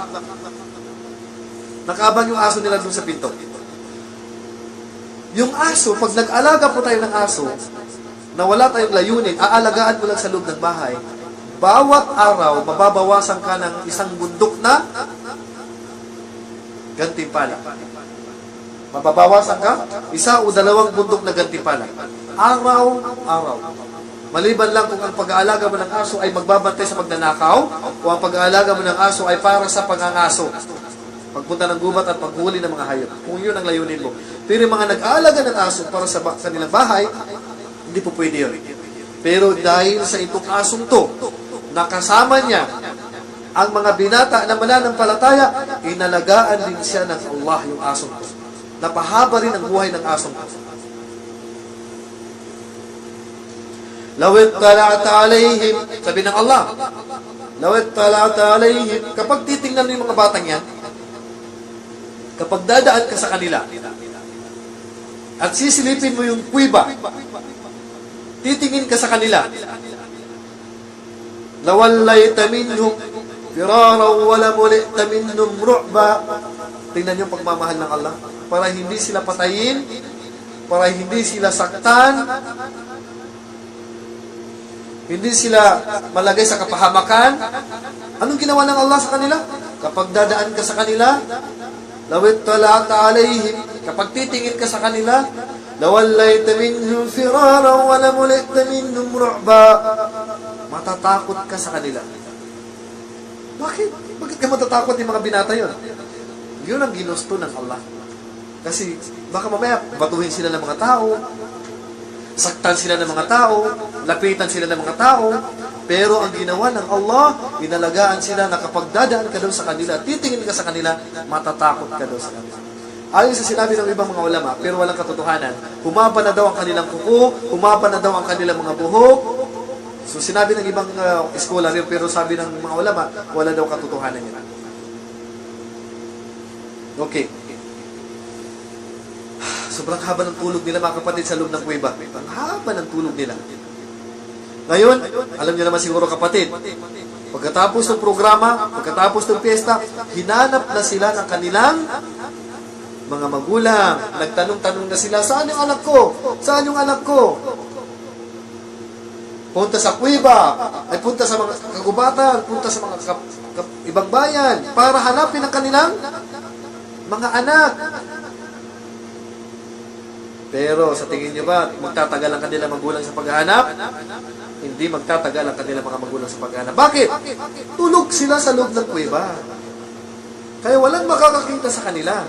Nakaabang yung aso nila doon sa pinto. Yung aso, pag nag-alaga po tayo ng aso, na wala tayong layunin, aalagaan mo lang sa loob ng bahay, bawat araw, mababawasan ka ng isang bundok na gantimpala. Mababawasan ka, isa o dalawang bundok na gantimpala. Araw-araw. Maliban lang kung ang pag-aalaga mo ng aso ay magbabantay sa pagnanakaw, o ang pag-aalaga mo ng aso ay para sa pangangaso. Pagpunta ng gubat at paghuli ng mga hayop. Kung yun ang layunin mo. Pero yung mga nag-aalaga ng aso para sa kanilang bahay, hindi po pwede yun. Pero dahil sa itong asong to, nakasama niya ang mga binata na mananampalataya, inalagaan din siya ng Allah yung asong to. Napahaba rin ang buhay ng asong to. Lawit tala'ata alayhim, sabi ng Allah, lawit tala'ata alayhim, kapag titingnan mo yung mga batang yan, kapag dadaan ka sa kanila, at sisilipin mo yung kuiba, titingin ka sa kanila, lawallayta minhum firara wala mulita minhum ru'ba. Tingnan yung pagmamahal ng Allah, para hindi sila patayin, para hindi sila saktan, hindi sila malagay sa kapahamakan. Anong ginawa ng Allah sa kanila? Kapag dadaan ka sa kanila, lawit tala'ata alayhim, kapag titingin ka sa kanila, lawallayta minhum firara wa lamulita minhum ru'ba. Matatakot ka sa kanila. Bakit? Bakit ka matatakot yung mga binata yun? Yun ang ginusto ng Allah. Kasi baka mamaya batuhin sila ng mga tao, saktan sila ng mga tao, lapitan sila ng mga tao, pero ang ginawa ng Allah, inalagaan sila na kapag dadaan ka doon sa kanila, titingin ka sa kanila, matatakot ka doon sa kanila. Ayon sa sinabi ng ibang mga ulama, pero walang katotohanan, humaba na daw ang kanilang kuko, humaba na daw ang kanilang mga buhok. So sinabi ng ibang scholar yun, pero sabi ng mga ulama, wala daw katotohanan yun. Okay. Sobrang haba ng tulog nila, mga kapatid, sa loob ng kuweba. Ang haba ng tulog nila. Ngayon, alam niyo naman siguro, kapatid, pagkatapos ng programa, pagkatapos ng piyesta, hinanap na sila ng kanilang mga magulang. Nagtanong-tanong na sila, saan yung anak ko? Saan yung anak ko? Punta sa kuweba, ay punta sa mga kagubatan, punta sa mga ibang bayan, para hanapin ang kanilang mga anak. Pero sa tingin nyo ba, magtatagal ang kanilang magulang sa paghahanap? Hindi magtatagal ang kanilang mga magulang sa paghahanap. Bakit? Tulog sila sa loob ng kuweba. Kaya walang makakakita sa kanila.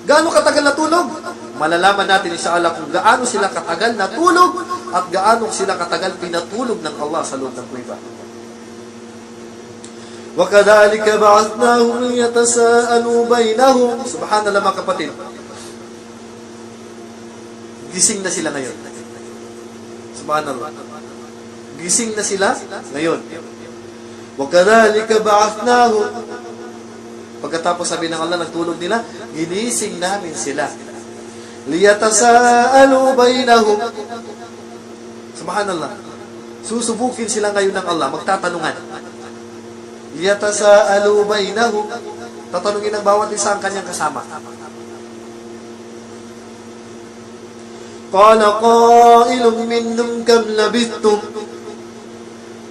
Gaano katagal na tulog? Malalaman natin insyaAllah kung gaano sila katagal na tulog at gaano sila katagal pinatulog ng Allah sa loob ng kuweba. وَكَذَلِكَ بَعَثْنَاهُمْ لِيَتَسَاءَلُوا بَيْنَهُمْ. Subhanallah mga kapatid. Gising na sila ngayon. Subhanallah. Gising na sila ngayon. وَكَذَلِكَ بَعَثْنَاهُمْ. Pagkatapos sabi ng Allah, nagtulog nila, ginising namin sila. لِيَتَسَاءَلُوا بَيْنَهُمْ. Subhanallah. Susubukin sila ngayon ng Allah, magtatanungan. لِيَتَسَاءَلُوا بَيْنَهُمْ. Tatanungin ng bawat isa ang kanyang kasama. قَالَ قَائِلٌ مِّنْهُمْ كَمْ لَبِثْتُمْ.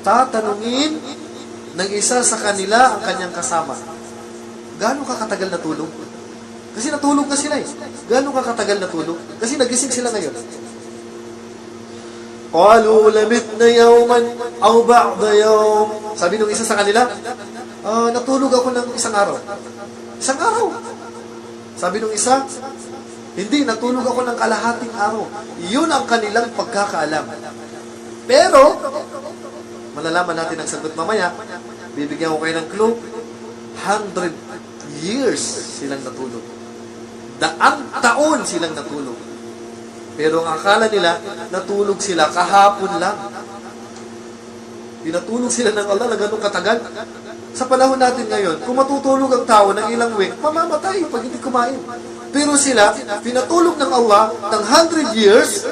Tatanungin ng isa sa kanila ang kanyang kasama. Gaano ka katagal na tulog? Kasi natulog na sila eh. Gaano ka katagal na tulog? Kasi nagising sila ngayon. قَالُوا لَبِثْنَا يَوْمًا أَوْ بَعْضَ يَوْمٍ. Sabi nung isa sa kanila, natulog ako ng isang araw. Isang araw. Sabi nung isa, hindi, natulog ako ng kalahating araw. Yun ang kanilang pagkakaalam. Pero, malalaman natin ang sagot mamaya. Bibigyan ko kayo ng clue. 100 years silang natulog. Daang taon silang natulog. Pero ang akala nila, natulog sila kahapon lang. Pinatulog sila ng Allah na ganun katagal. Sa panahon natin ngayon, kung matutulog ang tao ng ilang week, mamamatay pag hindi kumain. Pero sila, pinatulog ng Allah ng 100 years,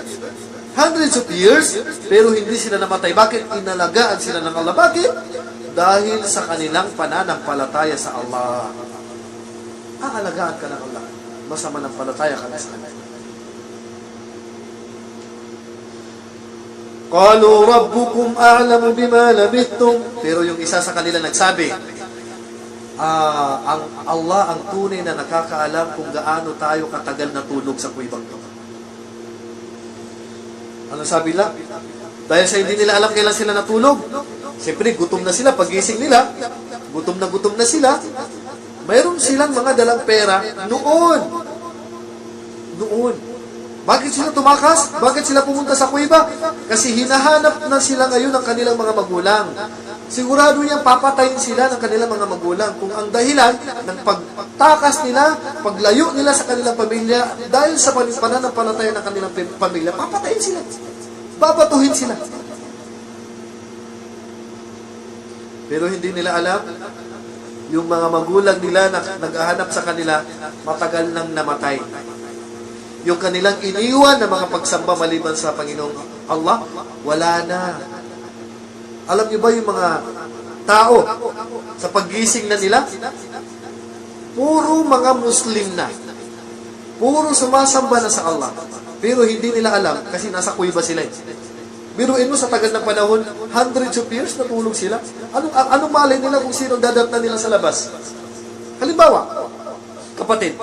hundreds of years, pero hindi sila namatay. Bakit? Inalagaan sila ng Allah. Bakit? Dahil sa kanilang pananampalataya sa Allah. Aalagaan ka ng Allah. Basta manampalataya ka na sa Allah. قَالُوا رَبُّكُمْ أَعْلَمُ بِمَا لَبِثْتُمْ. Pero yung isa sa kanila nagsabi, ang Allah ang tunay na nakakaalam kung gaano tayo katagal na tulog sa kuwebang ito. Ano sabi nila? Dahil sa hindi nila alam kailan sila natulog, siyempre gutom na sila, pagising nila, gutom na sila, mayroon silang mga dalang pera noon. Bakit sila tumakas? Bakit sila pumunta sa kuweba? Kasi hinahanap na sila ngayon ng kanilang mga magulang. Sigurado niyang papatayin sila ng kanilang mga magulang kung ang dahilan ng pagtakas nila, paglayo nila sa kanilang pamilya, dahil sa pananampalataya ng kanilang pamilya, papatayin sila. Babatuhin sila. Pero hindi nila alam, yung mga magulang nila na naghahanap sa kanila, matagal nang namatay. Yung kanilang iniwan na mga pagsamba maliban sa Panginoong Allah, wala na. Alam niyo ba yung mga tao sa paggising na nila? Puro mga Muslim na. Puro sumasamba na sa Allah. Pero hindi nila alam kasi nasa kuweba sila. Biruin mo sa tagal ng panahon, hundreds of years natulog sila. Anong malay nila kung sino dadatnan nila sa labas? Halimbawa, kapatid,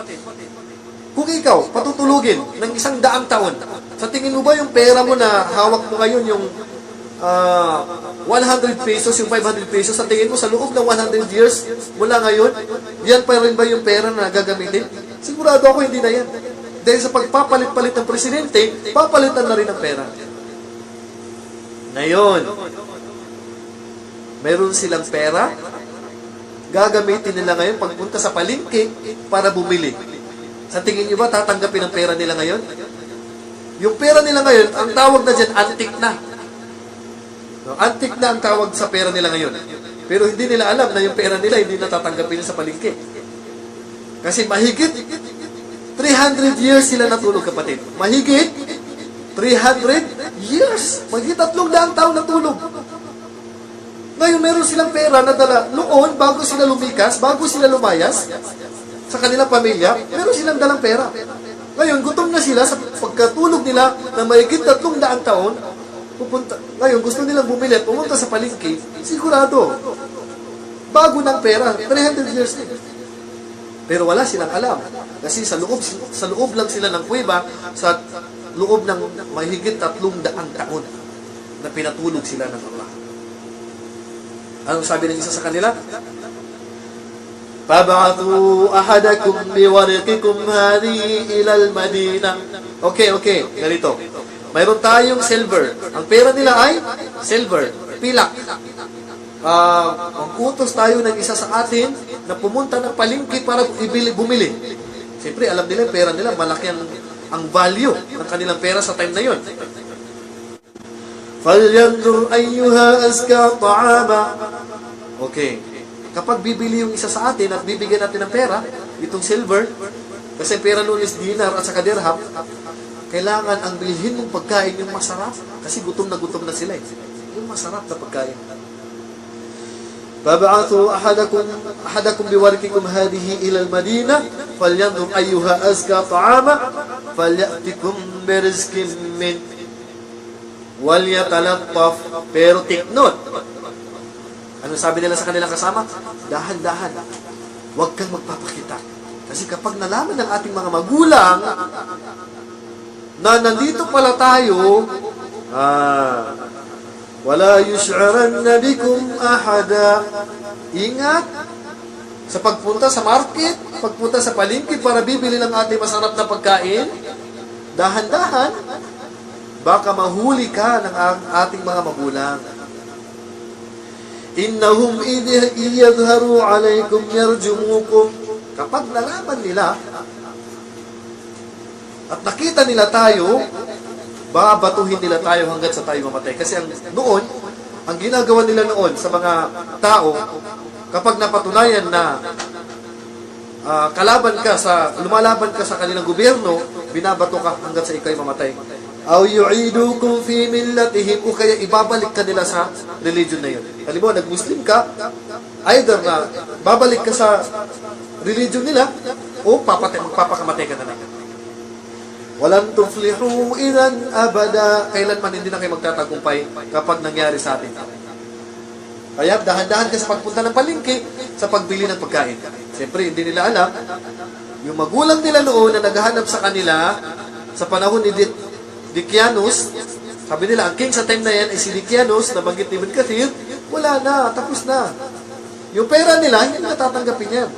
kung ikaw, patutulugin ng 100 taon, sa tingin mo ba yung pera mo na hawak mo ngayon, yung 100 pesos, yung 500 pesos, sa tingin mo sa loob ng 100 years mula ngayon, yan pa rin ba yung pera na gagamitin? Sigurado ako hindi na yan. Dahil sa pagpapalit-palit ng presidente, papalitan na rin ang pera. Ngayon, meron silang pera, gagamitin nila ngayon pagpunta sa palengke para bumili. Sa tingin niyo ba, tatanggapin ang pera nila ngayon? Yung pera nila ngayon, ang tawag na dyan, antik na. No, antik na ang tawag sa pera nila ngayon. Pero hindi nila alam na yung pera nila, hindi na tatanggapin sa palengke. Kasi mahigit 300 years sila natulog, kapatid. Mahigit 300 years. Mahigit 300 taon natulog. Ngayon, meron silang pera na dala noon, bago sila lumikas, bago sila lumayas, sa kanilang pamilya, meron silang dalang pera. Ngayon, gutom na sila sa pagkatulog nila na mahigit 300 taon, ngayon, gusto nilang bumili at pumunta sa palengke, sigurado, bago ng pera, 300 years na. Pero wala silang alam. Kasi sa loob lang sila ng kuweba, sa loob ng mahigit 300 taon na pinatulog sila ng Allah. Anong sabi ng isa sa kanila? Pab'athu ahadakum biwarqikum hadhihi ila al-Madinah. Okay, ganito. Mayroon tayong silver. Ang pera nila ay silver, pilak. Ang utos tayo ng isa sa atin na pumunta ng palengke para bumili. Siyempre, alam nila, pera nila, malaki ang value ng kanilang pera sa time na yun. فَلْيَنْظُرْ أَيُّهَا أَزْكَى طَعَامًا. Okay. Kapag bibili yung isa sa atin at bibigyan natin ng pera, itong silver, kasi pera noon is dinar at saka dirham, kailangan ang bilhin mong pagkain yung masarap. Kasi gutom na sila eh. Yung masarap na pagkain. فَبَعَثُوا أَحَدَكُمْ بِوَرْكِكُمْ هَذِهِ إِلَى الْمَدِينَةِ فَلْيَنْظُرْ أَيُّهَا أَزْكَى طَعَامًا فَلْيَأْتِكُمْ بِرِزْقٍ مِّنْهُ وَلْيَتَلَطَّفْ. Pero take note. Ano sabi nila sa kanilang kasama? Dahan-dahan. Huwag kang magpapakita. Kasi kapag nalaman ng ating mga magulang na nandito pala tayo, wala yush'aranna bikum ahada. Ingat sa pagpunta sa market, pagpunta sa palengke para bibili ng ating masarap na pagkain, dahan-dahan, baka mahuli ka ng ating mga magulang. Innahum iyadharu alaykum yarjumukum. Kapag nalaman nila at nakita nila tayo, babatuhin nila tayo hanggat sa tayo mamatay. Kasi ang ginagawa nila noon sa mga tao, kapag napatunayan na lumalaban ka sa kanilang gobyerno, binabato ka hanggat sa ikay mamatay. Aw yu'idukum fi millatihim, o kaya ibabalik ka nila sa religion na yun. Halimbawa, nag-Muslim ka, either na babalik ka sa religion nila, o magpapakamatay ka na lang. Walan tuflihu idan abada. Kailanman hindi na kayo magtatagumpay kapag nangyari sa atin. Kaya dahan-dahan ka sa pagpunta ng palengke, sa pagbili ng pagkain. Siyempre, hindi nila alam, yung magulang nila noon na naghahanap sa kanila, sa panahon ni Dikianus, sabi nila, ang king sa time na yan ay si Dikianus, na banggit ni Ibn Kathir, wala na, tapos na. Yung pera nila, hindi nila tatanggapin yan.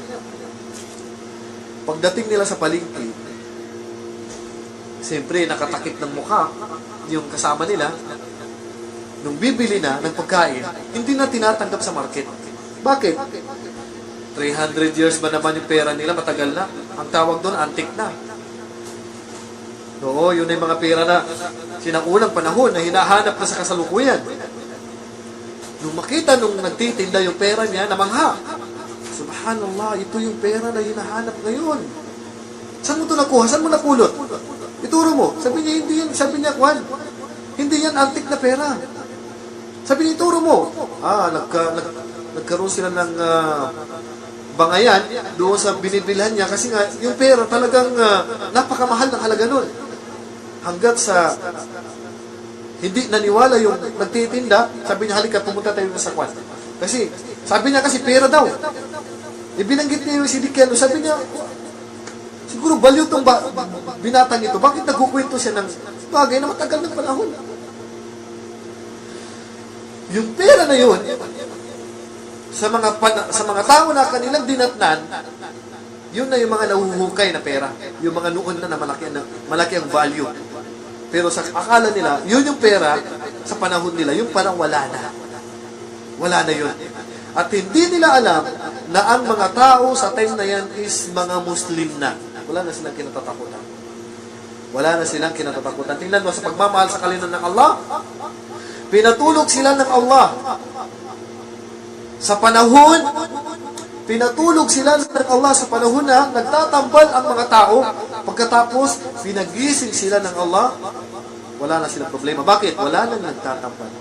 Pagdating nila sa palengke, siyempre, nakatakip ng mukha yung kasama nila. Nung bibili na ng pagkain, hindi na tinatanggap sa market. Bakit? 300 years ba naman yung pera nila? Matagal na. Ang tawag doon, antique na. Oo, yun ay mga pera na sinaunang panahon na hinahanap na sa kasalukuyan. Nung makita nung nagtitinda yung pera niya, namangha. Subhanallah, ito yung pera na hinahanap ngayon. Saan mo ito nakuha? Saan mo napulot? Ituro mo. Sabi niya, hindi yan. Sabi niya, Kwan, hindi yan antik na pera. Sabi niya, ituro mo. Nagkaroon sila ng bangayan doon sa binibilhan niya kasi nga, yung pera talagang napakamahal ng halaga nun. Hanggat sa hindi naniwala yung nagtitinda, sabi niya, halika, pumunta tayo sa Kwan. Kasi, sabi niya kasi pera daw. Ibinanggit niya yung Sidikiano, sabi niya, siguro baliw itong binatang ito. Bakit nagkukwento siya ng bagay na matagal ng panahon? Yung pera na yun, sa mga tao na kanilang dinatnan, yun na yung mga nahuhukay na pera. Yung mga noon na malaki ang value. Pero sa akala nila, yun yung pera sa panahon nila, yung parang wala na. Wala na yun. At hindi nila alam na ang mga tao sa time na yan is mga Muslim na. Wala na silang kinatatakutan. Wala na silang kinatatakutan. Tingnan mo, sa pagmamahal sa kalinan ng Allah, pinatulog sila ng Allah. Sa panahon, pinatulog sila ng Allah sa panahon na nagtatambal ang mga tao. Pagkatapos, pinagising sila ng Allah, wala na silang problema. Bakit? Wala na nagtatambal.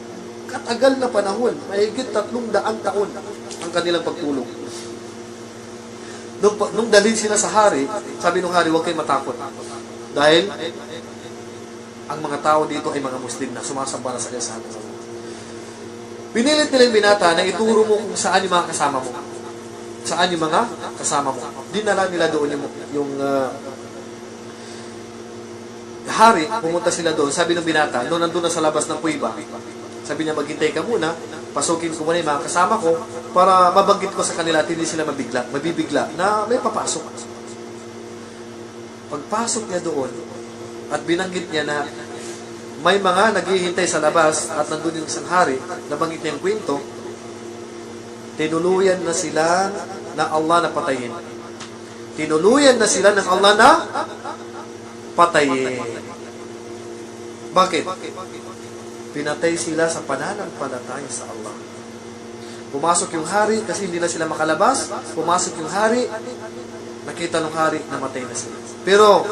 Katagal na panahon, mahigit 300 taon ang kanilang pagtulog. Nung dalhin sila sa hari, sabi ng hari, huwag kayong matakot. Dahil, ang mga tao dito ay mga Muslim na sumasamba na sa kasama. Pinilit nila yung binata na ituro mo kung saan yung mga kasama mo. saan yung mga kasama mo. Dinala nila doon yung hari, pumunta sila doon. Sabi ng binata, noon nandun na sa labas ng kuiba, sabi niya, maghintay ka muna, pasukin ko muna yung mga kasama ko para mabanggit ko sa kanila at hindi sila mabibigla na may papasok. Pagpasok niya doon at binanggit niya na may mga naghihintay sa labas at nandun yung isang hari, nabanggit niya yung kwento, tinuluyan na sila na Allah na patayin. Tinuluyan na sila ng Allah na patayin. Bakit? Pinatay sila sa pananampalataya sa Allah. Pumasok yung hari kasi hindi na sila makalabas. Pumasok yung hari, nakita ng hari, namatay na sila. Pero,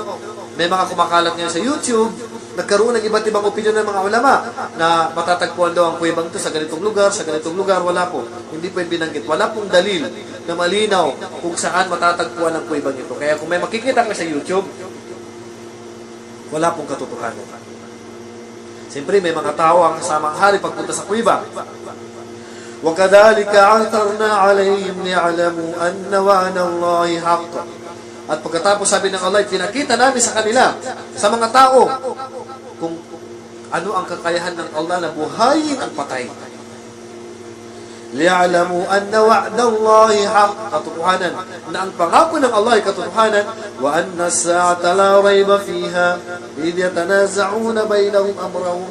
may mga kumakalat ngayon sa YouTube, nagkaroon ng iba't ibang opinion ng mga ulama na matatagpuan daw ang kuwebang ito sa ganitong lugar, wala po. Hindi po yung binanggit. Wala pong dalil na malinaw kung saan matatagpuan ang kuwebang ito. Kaya kung may makikita ka sa YouTube, wala pong katotohanan. Siyempre, may mga tao ang kasamang hari pagpunta sa kuweba. وَكَذَلِكَ عَثَرْنَا عَلَيْهِمْ لِيَعْلَمُوا أَنَّ وَعْدَ اللَّهِ حَقٌّ. At pagkatapos sabi ng Allah, pinakita namin sa kanila, sa mga tao, kung ano ang kakayahan ng Allah na buhayin ang patay. لِيَعْلَمُوا أَنَّ وَعْدَ اللَّهِ حَقٌّ. Katotohanan na ang pangako ng Allah ay katotohanan. وَأَنَّ السَّاعَةَ لَا رَيْبَ فِيهَا إِذْ يَتَنَازَعُونَ بَيْنَهُمْ أَمْرَهُمْ.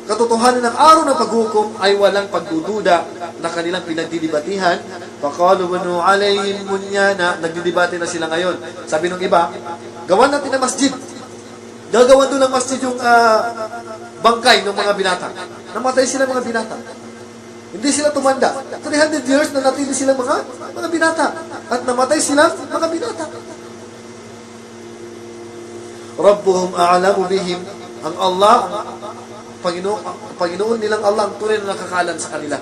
Katotohanan ng araw ng paghukom ay walang pagdududa na kanilang pinagdidibatihan. فَقَالُوا بَنُوا عَلَيْهِمْ بُنْيَانًا. Nagdidibate na sila ngayon. Sabi ng iba, gawan natin ng masjid. Gagawan doon ng masjid yung bangkay ng mga binata. Namatay sila mga binata. Hindi sila tumanda. 300 years na natili sila mga binata. At namatay sila mga binata. Rabbuhum a'lamu bihim. Ang Allah, Panginoon nilang Allah, ang tunay na nakakalam sa kanila.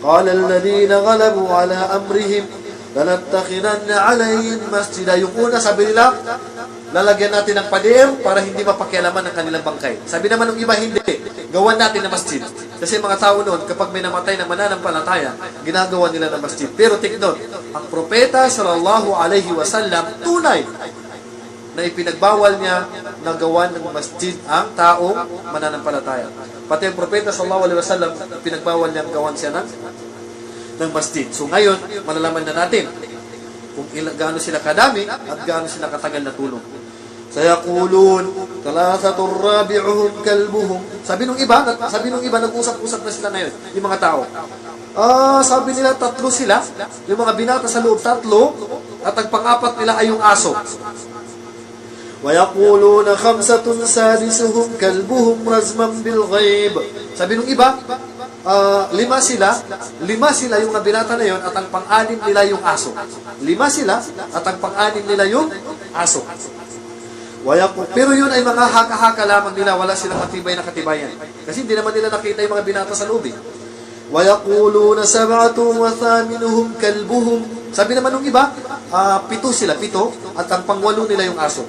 Qala alladhina ghalabu ala amrihim lanattakhidanna alayhim masjida. Yung una, sabi nila, lalagyan natin ng pader para hindi mapakialaman ng kanilang bangkay. Sabi naman ng iba, hindi. Gawan natin ng masjid. Kasi mga tao noon, kapag may namatay na mananampalataya, ginagawa nila ng masjid. Pero take note, ang propeta sallallahu alaihi wasallam, tunay na ipinagbawal niya na gawan ng masjid ang taong mananampalataya. Pati ang propeta sallallahu alaihi wasallam, pinagbawal niya gawan siya ng masjid. So ngayon, malalaman na natin kung gaano sila kadami at gaano sila katagal na tulong. Sayaqulun thalathatur rabi'uhum kalbuhum. Sabi nung iba, nag-usap-usap na sila ngayon, yung mga tao. Sabi nila tatlo sila, yung mga binata sa loob tatlo, at ang pang-apat nila ay yung aso. وَيَقُولُونَ خَمْسَةٌ سَادِسُهُمْ كَلْبُهُمْ رَزْمًا بِالْغَيْبِ. Sabi nung iba, lima sila yung binata na yun, at ang pang-anim nila yung aso. Lima sila, at ang pang-anim nila yung aso. Pero yun ay mga haka-haka lamang nila, wala silang matibay na katibayan. Kasi hindi naman nila nakita yung mga binata sa loob. وَيَقُولُونَ سَبْعَةٌ وَثَامِنُهُمْ كَلْبُهُمْ. Sabi naman nung iba, pito, at ang pang-walo nila yung aso.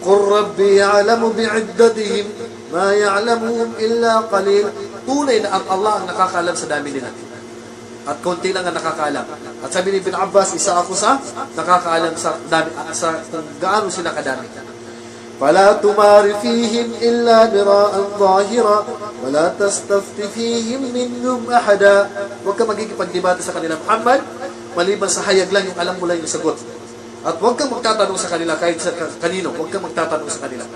قُلْ رَبِّي يَعْلَمُ بِعِدَّتِهِمْ مَا يَعْلَمُهُمْ إِلَّا قَلِيلٌ. Tunay na ang Allah ang nakakaalam sa dami nila. At konti lang ang nakakaalam. At sabi ni Ibn Abbas, isa ako sa nakakaalam sa dami, sa kung gaano sila kadami. فَلَا تُمَارِ فِيهِمْ إِلَّا مِرَاءً ظَاهِرًا وَلَا تَسْتَفْتِ فِيهِمْ مِنْهُمْ أَحَدًا. Huwag ka magigipagdebate sa kanila, Muhammad, maliban sa hayag lang yung alam mo lang yung sagot. At huwag kang magtatanong sa kanila kahit sa kanino. Huwag kang magtatanong sa kanila.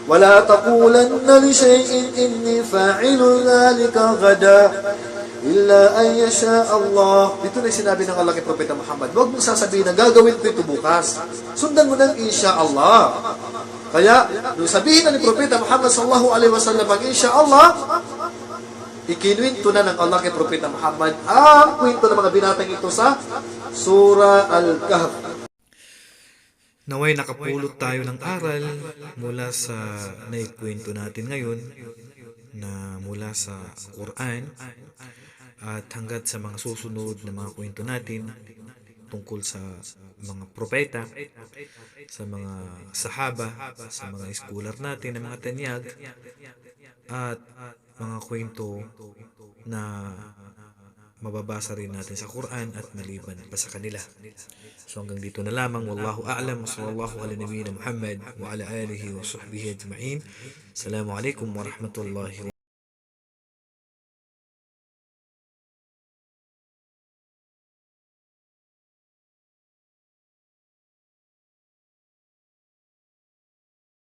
وَلَا تَقُولَنَّ لِشَيْءٍ إِنِّي فَاعِلٌ ذَلِكَ غَدًا إِلَّا أَن يَشَاءَ اللَّهُ. Dito na sinabi ng Allah kay Propeta Muhammad, huwag mong sasabihin na gagawin ko ito bukas. Sundan mo ng insyaAllah. Kaya, nung sabihin na ni Propeta Muhammad sallallahu alaihi wasallam ang insyaAllah, ikinuwento na ng Allah kay Propeta Muhammad ang kwento ng mga binatang ito sa Surah Al-Kahf. Naway nakapulot tayo ng aral mula sa naikwento natin ngayon na mula sa Quran at hanggat sa mga susunod na mga kwento natin tungkol sa mga propeta, sa mga sahaba, sa mga scholar natin, na mga tanyag at mga kwento na mababasa rin natin sa Quran at maliban pa sa kanila. So hanggang dito na lamang. Wallahu a'lam. Sallallahu ala nabiyyina Muhammad wa ala alihi wa sahbihi ajma'in. Assalamu alaikum wa rahmatullahi